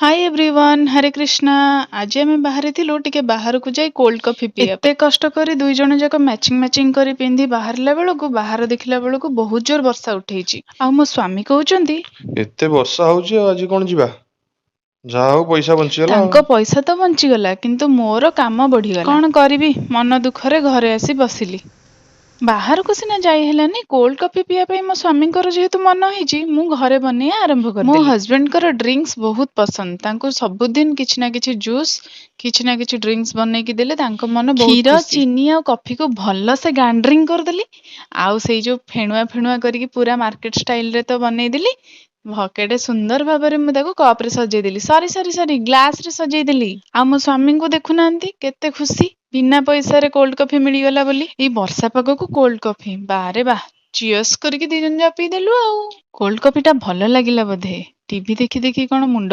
High everyone, Hare Krishna. ଆଜି ଆମେ ବାହାରିଥିଲୁ ଟିକେ ବାହାରକୁ ଯାଇ କୋଲ୍ଡ କଫି ପିଇବା। ଏତେ କଷ୍ଟ କରି ଦୁଇ ଜଣ ଯାକ ମ୍ୟାଚିଂ କରି ପିନ୍ଧି ବାହାରିଲା ବେଳକୁ ବାହାର ଦେଖିଲା ବେଳକୁ ବହୁତ ଜୋର ବର୍ଷା ଉଠେଇଛି। ଆଉ ମୋ ସ୍ୱାମୀ କହୁଛନ୍ତି ଏତେ ବର୍ଷା ହଉଛି ଆଉ ଆଜି କଣ ଯିବା? ଯାହା ହଉ ପଇସା ବଞ୍ଚିଗଲା ଆଉ। ତାଙ୍କ ପଇସା ତ ବଞ୍ଚିଗଲା, କିନ୍ତୁ ମୋର କାମ ବଢିଗଲା। କଣ କରିବି, ମନ ଦୁଃଖରେ ଘରେ ଆସି ବସିଲି। ବାହାରକୁ ସିନା ଯାଇ ହେଲାନି, କୋଲ୍ଡ କଫି ପିଇବା ପାଇଁ ମୋ ସ୍ୱାମୀଙ୍କର ଯେହେତୁ ମନ ହେଇଛି, ମୁଁ ଘରେ ବନେଇବା ଆରମ୍ଭ କରିଦେଲି। ମୋ ହଜବେଣ୍ଡଙ୍କର ଡ୍ରିଙ୍କ୍ସ ବହୁତ ପସନ୍ଦ। ତାଙ୍କୁ ସବୁଦିନ କିଛି ନା କିଛି ଜୁସ୍, କିଛି ନା କିଛି ଡ୍ରିଙ୍କ୍ସ ବନେଇକି ଦେଲେ ତାଙ୍କ ମନ ବହୁତ ଖୁସି। କ୍ଷୀର, ଚିନି ଆଉ କଫିକୁ ଭଲସେ ଗ୍ରାଇଣ୍ଡିଂ କରିଦେଲି। ଆଉ ସେଇ ଯୋଉ ଫେଣୁଆ କରିକି ପୁରା ମାର୍କେଟ ଷ୍ଟାଇଲରେ ତ ବନେଇଦେଲି। କେଡେ ସୁନ୍ଦର ଭାବରେ ମୁଁ ତାକୁ କପରେ ସଜେଇଦେଲି। ସରି ଗ୍ଲାସରେ ସଜେଇଦେଲି। ଆଉ ମୋ ସ୍ୱାମୀଙ୍କୁ ଦେଖୁନାହାନ୍ତି କେତେ ଖୁସି, ବିନା ପଇସାରେ କୋଲ୍ଡ କଫି ମିଳିଗଲା ବୋଲି। ଏଇ ବର୍ଷା ପାଗକୁ କୋଲ୍ଡ କଫି, ବାରେ ବାଃ। ଚିୟର୍ସ କରିକି ଦି ଜଣ ଯାକ ପିଇଦେଲୁ ଆଉ। କୋଲ୍ଡ କଫିଟା ଭଲ ଲାଗିଲା ବୋଧେ। ଟିଭି ଦେଖି କଣ ମୁଣ୍ଡ